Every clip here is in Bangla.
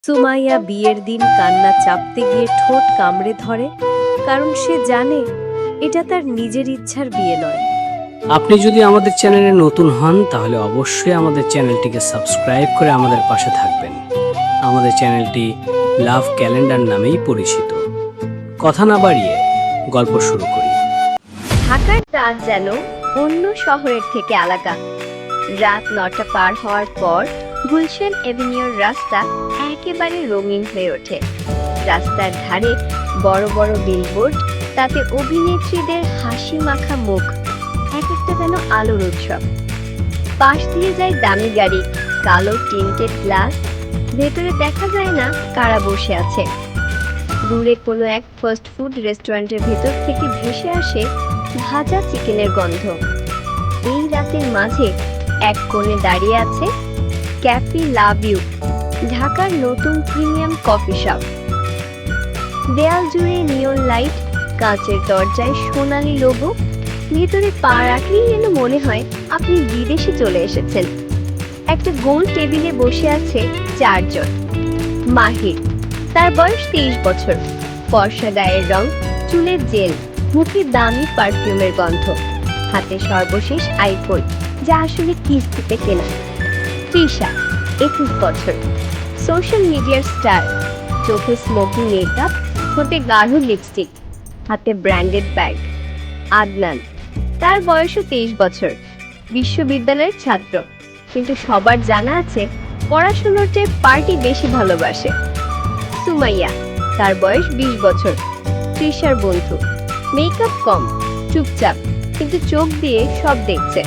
সুমাইয়া বিয়ের দিন কান্না চাপতে গিয়ে ঠোঁট কামড়ে ধরে, কারণ সে জানে এটা তার নিজের ইচ্ছার বিয়ে নয়। আপনি যদি আমাদের চ্যানেলে নতুন হন তাহলে অবশ্যই আমাদের চ্যানেলটিকে সাবস্ক্রাইব করে আমাদের পাশে থাকবেন। আমাদের চ্যানেলটি লাভ ক্যালেন্ডার নামেই পরিচিত। কথা না বাড়িয়ে গল্প শুরু করি। ঢাকার রাত যেন অন্য শহরের থেকে আলাদা। রাত 9টা পার হওয়ার পর গুলশান এভিনিউর রাস্তা একেবারে রঙিন হয়ে ওঠে। রাস্তার ধারে বড় বড় বিলবোর্ড, তাতে অভিনেত্রীদের হাসি মাখা মুখ, এক একটা যেন আলোর উৎসব। পাশ দিয়ে যায় দামি গাড়ি, কালো টিন্টেড গ্লাস, ভেতরে দেখা যায় না কারা বসে আছে। দূরে কোনো এক ফাস্ট ফুড রেস্টুরেন্টের ভেতর থেকে ভেসে আসে ভাজা চিকেনের গন্ধ। এই রাতের মাঝে এক কোণে দাঁড়িয়ে আছে ক্যাফে লাভ ইউ, ঢাকার নতুন প্রিমিয়াম কফি শপ। দেয়াল জুড়ে নিয়ন লাইট, কাঁচের দরজায় সোনালী লোগো। ভেতরে পা রাখলেই যেন মনে হয় আপনি বিদেশে চলে এসেছেন। একটা গোল টেবিলে বসে আছে 4 জন। মাহির, তার বয়স 23 বছর, ফর্সা গায়ের রং, চুলের জেল, মুখে দামি পারফিউমের গন্ধ, হাতে সর্বশেষ আইফোন, যা আসলে কিস্তিতে কেনা। তৃষা, 21 বছর, সোশ্যাল মিডিয়ার স্টার, চোখে স্মোকি মেকআপ, ঠোঁটে গাঢ় লিপস্টিক, হাতে ব্র্যান্ডেড ব্যাগ। আদনান, তার বয়সও 23 বছর, বিশ্ববিদ্যালয়ের ছাত্র, কিন্তু সবার জানা আছে পড়াশোনার চেয়ে পার্টি বেশি ভালোবাসে। সুমাইয়া, তার বয়স 20 বছর, তৃষার বন্ধু, মেকআপ কম, চুপচাপ, কিন্তু চোখ দিয়ে সব দেখছে।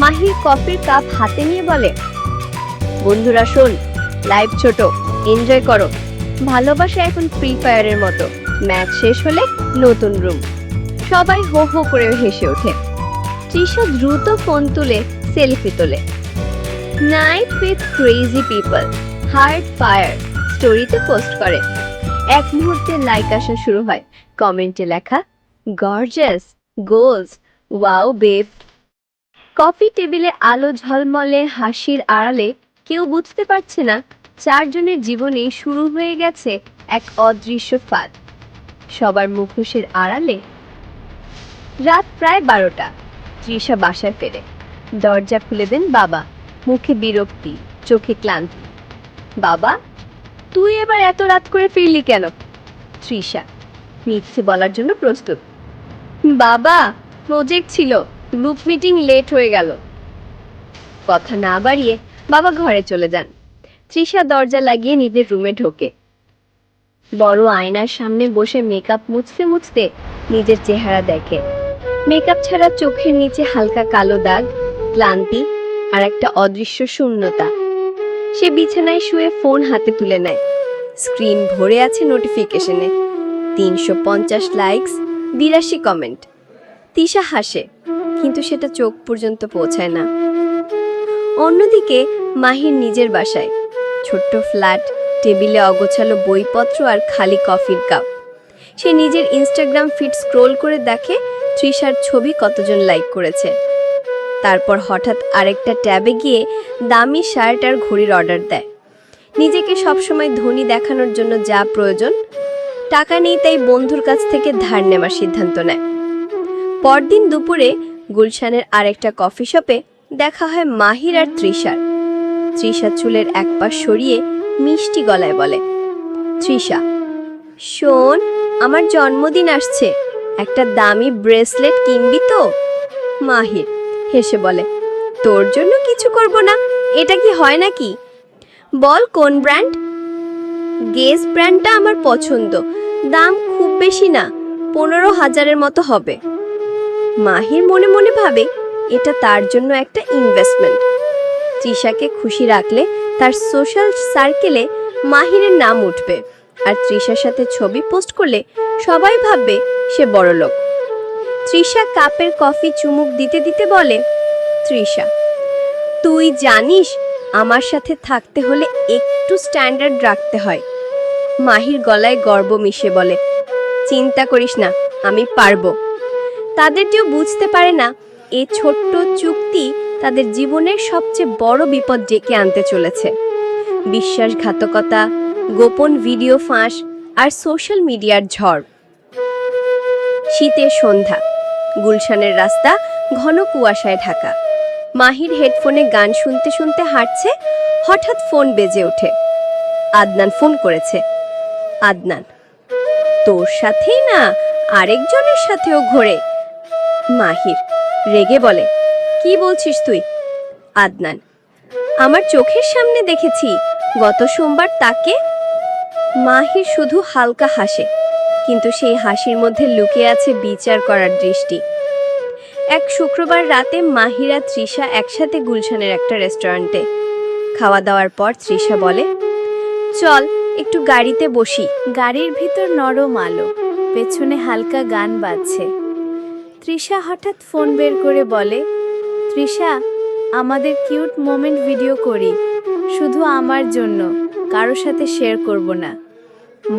মাহির কফির কাপ হাতে নিয়ে বলে, বন্ধুরা শোন, লাইফ ছোট, এনজয় করো। ভালোবাসা এখন ফ্রি ফায়ারের মতো, ম্যাচ শেষ হলে নতুন রুম। সবাই হো হো করে হেসে ওঠে। তৃষা দ্রুত ফোন তুলে সেলফি তোলে। Night with crazy people, heart fire স্টোরিতে পোস্ট করে। এক মুহূর্তে লাইক আসা শুরু হয়, কমেন্টে লেখা gorgeous, goals, wow babe. Coffee টেবিলে আলো ঝলমলে হাসির আড়ালে কেউ বুঝতে পারছে না 4 জনের জীবনে শুরু হয়ে গেছে এক অদৃশ্য ফাঁদ। সবার মুখোশের আড়ালে। রাত প্রায় 12টা। তৃষা বাসায় ফেরে। দরজা খুলে দেন বাবা, মুখে বিরক্তি, চোখে ক্লান্তি। বাবা, তুই এবার এত রাত করে ফিরলি কেন? তৃষা মিথ্যে বলার জন্য প্রস্তুত। বাবা, প্রজেক্ট ছিল, গ্রুপ মিটিং লেট হয়ে গেল। কথা না বাড়িয়ে বাবা ঘরে চলে যান। তৃষা দরজা লাগিয়ে নিজের রুমে ঢোকে। বড় আয়নার সামনে বসে মেকআপ মুছতে মুছতে নিজের চেহারা দেখে। মেকআপ ছাড়া চোখের নিচে হালকা কালো দাগ, ক্লান্তি আর একটা অদৃশ্য শূন্যতা। সে বিছানায় শুয়ে ফোন হাতে তুলে নেয়। স্ক্রিন ভরে আছে নোটিফিকেশনে, 350 লাইকস, 82 কমেন্ট। তৃষা হাসে, কিন্তু সেটা চোখ পর্যন্ত পৌঁছায় না। অন্যদিকে মাহির নিজের বাসায়, ছোট্ট ফ্ল্যাট, টেবিলে অগোছালো বইপত্র আর খালি কফির কাপ। সে নিজের ইনস্টাগ্রাম ফিড স্ক্রোল করে দেখে তৃষার ছবি কতজন লাইক করেছে। তারপর হঠাৎ আরেকটা ট্যাবে গিয়ে দামি শার্ট আর ঘড়ির অর্ডার দেয়। নিজেকে সবসময় ধনী দেখানোর জন্য যা প্রয়োজন, টাকা নেই তাই বন্ধুর কাছ থেকে ধার নেওয়ার সিদ্ধান্ত নেয়। পরদিন দুপুরে গুলশানের আরেকটা কফি শপে দেখা হয় মাহির আর তৃষার। তৃষা চুলের এক পাশ সরিয়ে মিষ্টি গলায় বলে, তৃষা শোন, আমার জন্মদিন আসছে, একটা দামি ব্রেসলেট কিনবি তো? মাহির হেসে বলে, তোর জন্য কিছু করব না, এটা কি হয় নাকি? বল কোন ব্র্যান্ড? গেস ব্র্যান্ডটা আমার পছন্দ, দাম খুব বেশি না, 15,000-এর মতো হবে। মাহির মনে মনে ভাবে এটা তার জন্য একটা ইনভেস্টমেন্ট। তৃষাকে খুশি রাখলে তার সোশ্যাল সার্কেলে মাহিরের নাম উঠবে, আর তৃষার সাথে ছবি পোস্ট করলে সবাই ভাববে সে বড়লোক। তৃষা কাপের কফি চুমুক দিতে দিতে বলে, তৃষা তুই জানিস আমার সাথে থাকতে হলে একটু স্ট্যান্ডার্ড রাখতে হয়। মাহির গলায় গর্ব মিশে বলে, চিন্তা করিস না, আমি পারবো। তাদের কেউ বুঝতে পারে না এই ছোট্ট চুক্তি তাদের জীবনের সবচেয়ে বড় বিপদ ডেকে আনতে চলেছে। বিশ্বাসঘাতকতা, গোপন ভিডিও ফাঁস আর সোশ্যাল মিডিয়ার ঝড়। শীতের সন্ধ্যা, গুলশানের রাস্তা ঘন কুয়াশায় ঢাকা। মাহির হেডফোনে গান শুনতে শুনতে হাঁটছে, হঠাৎ ফোন বেজে ওঠে। আদনান ফোন করেছে। আদনান: তোর সাথেই না, আরেকজনের সাথেও ঘোরে। মাহির রেগে বলে: কি বলছিস তুই? আদনান: আমার চোখের সামনে দেখেছি গত সোমবার তাকে। মাহির শুধু হালকা হাসে, কিন্তু সেই হাসির মধ্যে লুকিয়ে আছে বিচার করার দৃষ্টি। এক শুক্রবার রাতে মাহির আর তৃষা একসাথে গুলশানের একটা রেস্টুরেন্টে। খাওয়া দাওয়ার পর তৃষা বলে: চল একটু গাড়িতে বসি। গাড়ির ভিতর নরম আলো, পেছনে হালকা গান বাজছে। তৃষা হঠাৎ ফোন বের করে বলে: তৃষা, আমাদের কিউট মোমেন্ট ভিডিও করি, শুধু আমার জন্য, কারো সাথে শেয়ার করব না।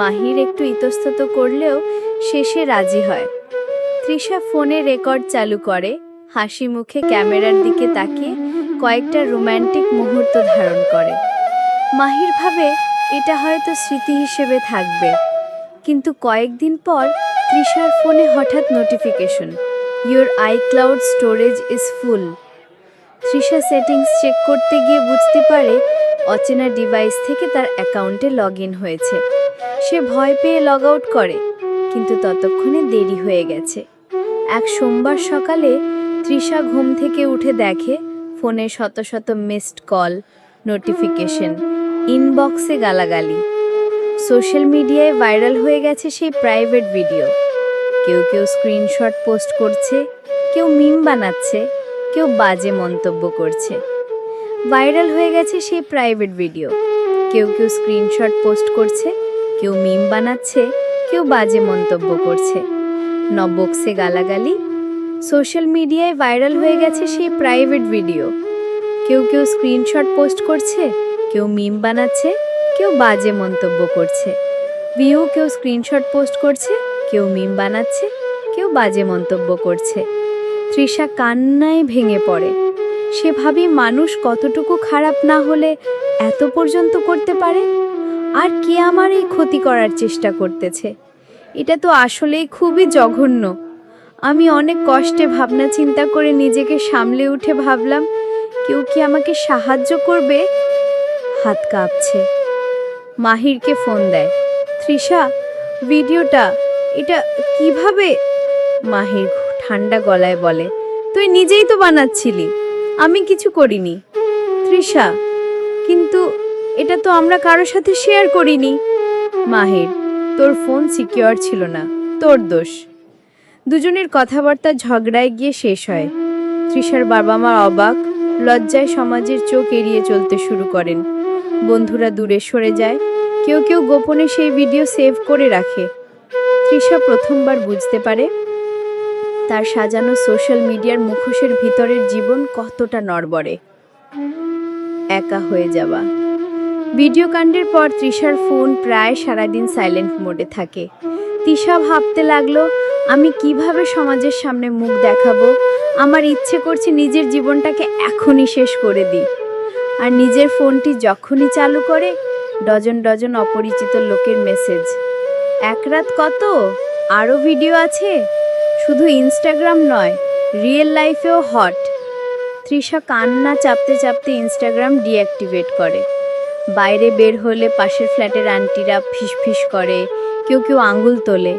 মাহির একটু ইতস্তত করলেও শেষে রাজি হয়। তৃষা ফোনে রেকর্ড চালু করে, হাসি মুখে ক্যামেরার দিকে তাকিয়ে কয়েকটা রোমান্টিক মুহূর্ত ধারণ করে। মাহির ভাবে এটা হয়তো স্মৃতি হিসেবে থাকবে। কিন্তু কয়েকদিন পর তৃষার ফোনে হঠাৎ notification: your iCloud storage is full. Trisha settings check করতে গিয়ে বুঝতে পারে অচেনা ডিভাইস থেকে তার অ্যাকাউন্টে লগ ইন হয়েছে। সে ভয় পেয়ে লগ আউট করে, কিন্তু ততক্ষণে দেরি হয়ে গেছে। এক সোমবার সকালে তৃষা ঘুম থেকে উঠে দেখে ফোনে শত শত মিসড কল, নোটিফিকেশন, ইনবক্সে গালাগালি। সোশ্যাল মিডিয়ায় ভাইরাল হয়ে গেছে সেই প্রাইভেট ভিডিও। কেউ কেউ স্ক্রিনশট পোস্ট করছে, কেউ মিম বানাচ্ছে, কেউ বাজে মন্তব্য করছে। ভাইরাল হয়ে গেছে সেই প্রাইভেট ভিডিও। কেউ কেউ স্ক্রিনশট পোস্ট করছে, কেউ মিম বানাচ্ছে, কেউ বাজে মন্তব্য করছে। নববক্সে গালাগালি। সোশ্যাল মিডিয়ায় ভাইরাল হয়ে গেছে সেই প্রাইভেট ভিডিও। কেউ কেউ স্ক্রিনশট পোস্ট করছে, কেউ মিম বানাচ্ছে, কেউ বাজে মন্তব্য করছে। ভিউ কেউ স্ক্রিনশট পোস্ট করছে, কেউ মিম বানাচ্ছে, কেউ বাজে মন্তব্য করছে। তৃষা কান্নায় ভেঙে পড়ে। সে ভাবে মানুষ কতটুকু খারাপ না হলে এত পর্যন্ত করতে পারে। আর কে আমার এই ক্ষতি করার চেষ্টা করতেছে? এটা তো আসলেই খুবই জঘন্য। আমি অনেক কষ্টে ভাবনা চিন্তা করে নিজেকে সামলে উঠে ভাবলাম, কেউ কি আমাকে সাহায্য করবে? হাত কাঁপছে। মাহিরকে ফোন দেয়। তৃষা, ভিডিওটা এটা কিভাবে? মাহির ঠান্ডা গলায় বলে: তুই নিজেই তো বানাচ্ছিলি, আমি কিছু করিনি। তৃষা: কিন্তু এটা তো আমরা কারোর সাথে শেয়ার করিনি। মাহির: তোর ফোন সিকিউর ছিল না, তোর দোষ। দুজনের কথাবার্তা ঝগড়ায় গিয়ে শেষ হয়। তৃষার বাবা মা অবাক, লজ্জায় সমাজের চোখ এড়িয়ে চলতে শুরু করেন। বন্ধুরা দূরে সরে যায়, কেউ কেউ গোপনে সেই ভিডিও সেভ করে রাখে। তৃষা প্রথমবার বুঝতে পারে তার সাজানো সোশ্যাল মিডিয়ার মুখোশের ভিতরের জীবন কতটা নড়বড়ে। একা হয়ে যাওয়া। ভিডিও কাণ্ডের পর তৃষার ফোন প্রায় সারাদিন সাইলেন্ট মোডে থাকে। তৃষা ভাবতে লাগলো, আমি কিভাবে সমাজের সামনে মুখ দেখাবো? আমার ইচ্ছে করছে নিজের জীবনটাকে এখনই শেষ করে দিই। আর নিজের ফোনটি যখনই চালু করে, ডজন ডজন অপরিচিত লোকের মেসেজ। এক রাত কত? আরও ভিডিও আছে। শুধু ইনস্টাগ্রাম নয়, রিয়েল লাইফেও হট। তৃষা কান্না চাপতে চাপতে ইনস্টাগ্রাম ডিঅ্যাক্টিভেট করে। বাইরে বের হলে পাশের ফ্ল্যাটের আন্টিরা ফিসফিস করে, কেউ কেউ আঙুল তোলে।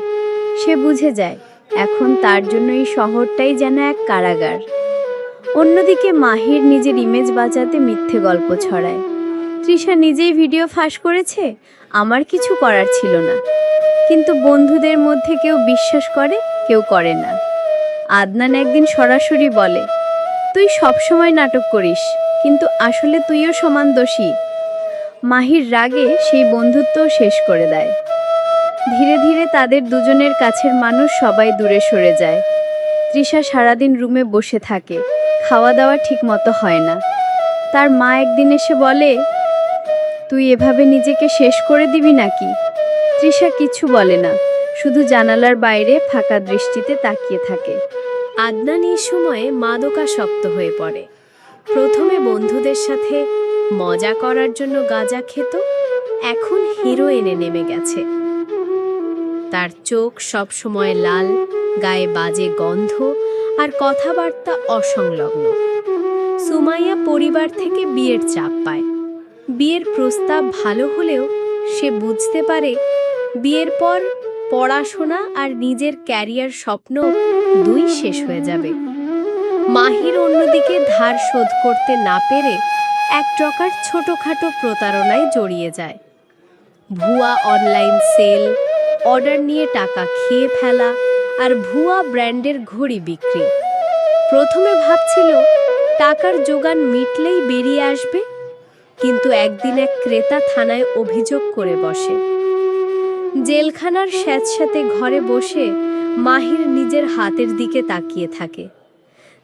সে বুঝে যায় এখন তার জন্য এই শহরটাই যেন এক কারাগার। অন্যদিকে মাহির নিজের ইমেজ বাঁচাতে মিথ্যে গল্প ছড়ায়। তৃষা নিজেই ভিডিও ফাঁস করেছে, আমার কিছু করার ছিল না। কিন্তু বন্ধুদের মধ্যে কেউ বিশ্বাস করে, কেউ করে না। আদনান একদিন সরাসরি বলে, তুই সবসময় নাটক করিস, কিন্তু আসলে তুইও সমান দোষী। মাহির রাগে সেই বন্ধুত্বও শেষ করে দেয়। ধীরে ধীরে তাদের দুজনের কাছের মানুষ সবাই দূরে সরে যায়। তৃষা সারাদিন রুমে বসে থাকে, খাওয়া দাওয়া ঠিক মতো হয় না। তার মা একদিন এসে বলে, তুই এভাবে নিজেকে শেষ করে দিবি নাকি? তৃষা কিছু বলে না, শুধু জানালার বাইরে ফাঁকা দৃষ্টিতে তাকিয়ে থাকে। আদনান এই সময়ে মাদকাসক্ত হয়ে পড়ে। প্রথমে বন্ধুদের সাথে মজা করার জন্য গাঁজা খেত, এখন হিরোইনে নেমে গেছে। তার চোখ সবসময় লাল, গায়ে বাজে গন্ধ আর কথাবার্তা অসংলগ্ন। সুমাইয়া পরিবার থেকে বিয়ের চাপ পায়। বিয়ের প্রস্তাব ভালো হলেও সে বুঝতে পারে বিয়ের পর পড়াশোনা আর নিজের ক্যারিয়ার স্বপ্ন দুই শেষ হয়ে যাবে। মাহির অন্যদিকে ধার শোধ করতে না পেরে এক প্রকার ছোটখাটো প্রতারণায় জড়িয়ে যায়। ভুয়া অনলাইন সেল, অর্ডার নিয়ে টাকা খেয়ে ফেলা আর ভুয়া ব্র্যান্ডের ঘড়ি বিক্রি। প্রথমে ভাবছিল টাকার জোগান মিটলেই বেরিয়ে আসবে, কিন্তু একদিন এক ক্রেতা থানায় অভিযোগ করে বসে। জেলখানার স্যাঁতস্যাঁতে ঘরে বসে মাহির নিজের হাতের দিকে তাকিয়ে থাকে।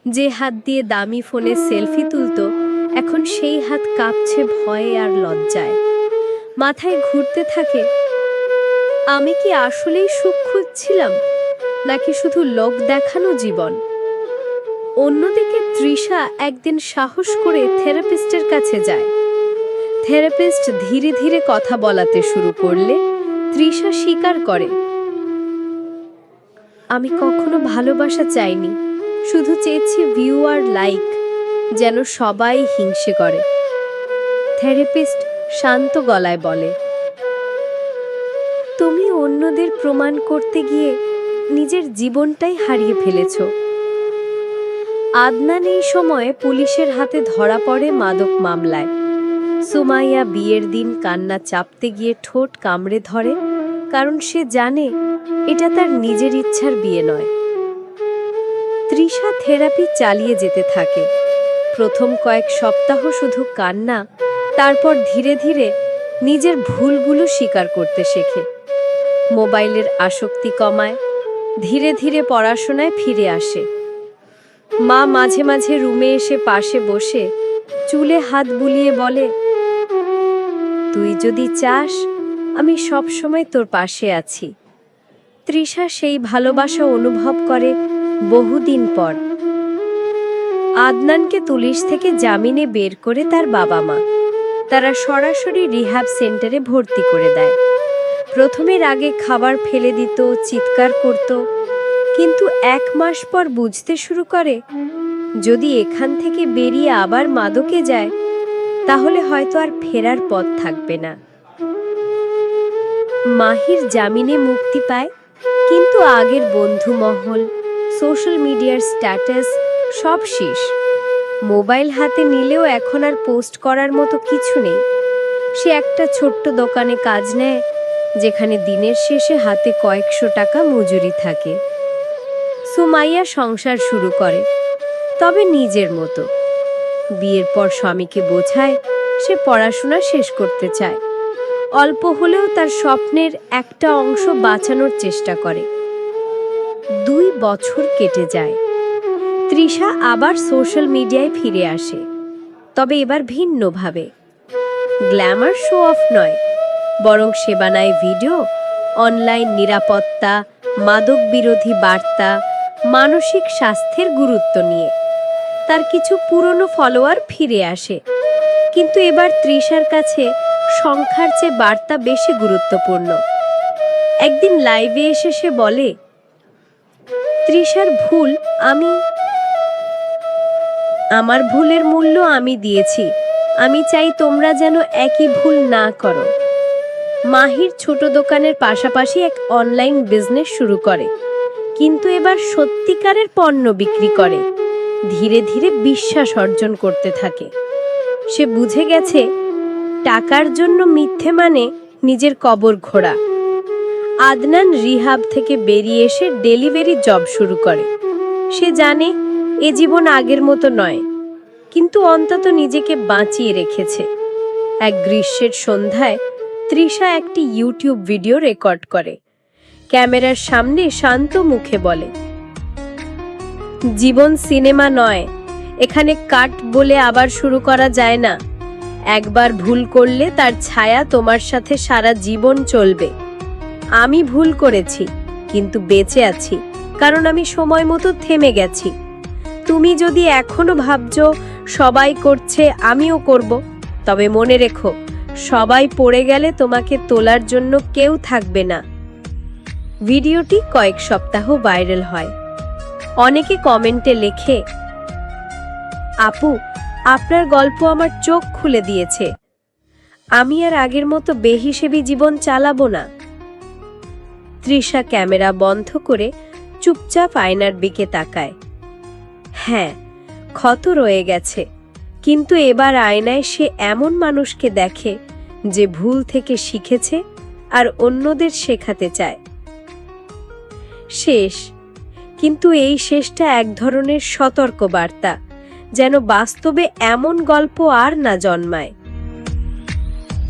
যে হাত দিয়ে দামি ফোনে সেলফি তুলত, এখন সেই হাত কাঁপছে ভয়ে আর লজ্জায়। মাথায় ঘুরতে থাকে, আমি কি আসলেই সুখ খুঁজছিলাম, নাকি শুধু লোক দেখানো জীবন? অন্যদিকে তৃষা একদিন সাহস করে থেরাপিস্টের কাছে যায়। থেরাপিস্ট ধীরে ধীরে কথা বলাতে শুরু করলে তৃষা স্বীকার করে, আমি কখনো ভালোবাসা চাইনি, শুধু চেয়েছি ভিউ আর লাইক, যেন সবাই হিংসে করে। থেরাপিস্ট শান্ত গলায় বলে, তুমি অন্যদের প্রমাণ করতে গিয়ে নিজের জীবনটাই হারিয়ে ফেলেছ। আদনান এই সময়ে পুলিশের হাতে ধরা পড়ে মাদক মামলায়। সুমাইয়া বিয়ের দিন কান্না চাপতে গিয়ে ঠোঁট কামড়ে ধরে, কারণ সে জানে এটা তার নিজের ইচ্ছার বিয়ে নয়। তৃষা থেরাপি চালিয়ে যেতে থাকে। প্রথম কয়েক সপ্তাহ শুধু কান্না, তারপর ধীরে ধীরে নিজের ভুলগুলো স্বীকার করতে শেখে। মোবাইলের আসক্তি কমায়, ধীরে ধীরে পড়াশোনায় ফিরে আসে। মা মাঝে মাঝে রুমে এসে পাশে বসে চুলে হাত বুলিয়ে বলে, তুই যদি চাস আমি সব সময় তোর পাশে আছি। তৃষা সেই ভালোবাসা অনুভব করে বহুদিন পর। আদনানকে পুলিশ থেকে জামিনে বের করে তার বাবা মা, তারা সরাসরি রিহ্যাব সেন্টারে ভর্তি করে দেয়। প্রথমের আগে খাবার ফেলে দিত, চিৎকার করত, কিন্তু 1 মাস পর বুঝতে শুরু করে যদি এখান থেকে বেরিয়ে আবার মাদকে যায় তাহলে হয়তো আর ফেরার পথ থাকবে না। মাহির জামিনে মুক্তি পায়, কিন্তু আগের বন্ধু মহল, সোশ্যাল মিডিয়ার স্ট্যাটাস সব শেষ। মোবাইল হাতে নিলেও এখন আর পোস্ট করার মতো কিছু নেই। সে একটা ছোট্ট দোকানে কাজ নেয়, যেখানে দিনের শেষে হাতে কয়েকশো টাকা মজুরি থাকে। সুমাইয়া সংসার শুরু করে, তবে নিজের মতো। বিয়ের পর স্বামীকে বোঝায় সে পড়াশোনা শেষ করতে চায়। অল্প হলেও তার স্বপ্নের একটা অংশ বাঁচানোর চেষ্টা করে। 2 বছর কেটে যায়। তৃষা আবার সোশ্যাল মিডিয়ায় ফিরে আসে, তবে এবার ভিন্নভাবে। গ্ল্যামার শো অফ নয়, বরং সে বানায় ভিডিও, অনলাইন নিরাপত্তা, মাদক বিরোধী বার্তা, মানসিক স্বাস্থ্যের গুরুত্ব নিয়ে। তার কিছু পুরনো ফলোয়ার ফিরে আসে, কিন্তু এবার তৃষার কাছে সংখ্যার চেয়ে বার্তা বেশি গুরুত্বপূর্ণ। একদিন লাইভে এসে সে বলে, তৃষার ভুল আমার ভুলের মূল্য আমি দিয়েছি, আমি চাই তোমরা যেন একই ভুল না করো। মাহির ছোট দোকানের পাশাপাশি এক অনলাইন বিজনেস শুরু করে, কিন্তু এবার সত্যিকারের পণ্য বিক্রি করে। ধীরে ধীরে বিশ্বাস অর্জন করতে থাকে। সে বুঝে গেছে টাকার জন্য মিথ্যে মানে নিজের কবর ঘোরা। আদনান রিহাব থেকে বেরিয়ে এসে ডেলিভারি জব শুরু করে। সে জানে এ জীবন আগের মতো নয়, কিন্তু অন্তত নিজেকে বাঁচিয়ে রেখেছে। এক গ্রীষ্মের সন্ধ্যায় তৃষা একটি ইউটিউব ভিডিও রেকর্ড করে। ক্যামেরার সামনে শান্ত মুখে বলে, জীবন সিনেমা নয়, এখানে কাট বলে আবার শুরু করা যায় না। একবার ভুল করলে তার ছায়া তোমার সাথে সারা জীবন চলবে। আমি ভুল করেছি, কিন্তু বেঁচে আছি, কারণ আমি সময় মতো থেমে গেছি। তুমি যদি এখনো ভাবছো সবাই করছে আমিও করব, তবে মনে রেখো সবাই পড়ে গেলে তোমাকে তোলার জন্য কেউ থাকবে না। ভিডিওটি কয়েক সপ্তাহ ভাইরাল হয়। অনেকে কমেন্টে লেখে, আপু, আপনার গল্প আমার চোখ খুলে দিয়েছে। আমি আর আগের মতো বেহিসেবি জীবন চালাবো না। তৃষা ক্যামেরা বন্ধ করে চুপচাপ আয়নার দিকে তাকায়। হ্যাঁ, ক্ষত রয়ে গেছে, কিন্তু এবার আয়নায় সে এমন মানুষকে দেখে যে ভুল থেকে শিখেছে আর অন্যদের শেখাতে চায়। শেষ, কিন্তু এই শেষটা এক ধরনের সতর্ক বার্তা, যেন বাস্তবে এমন গল্প আর না জন্মায়।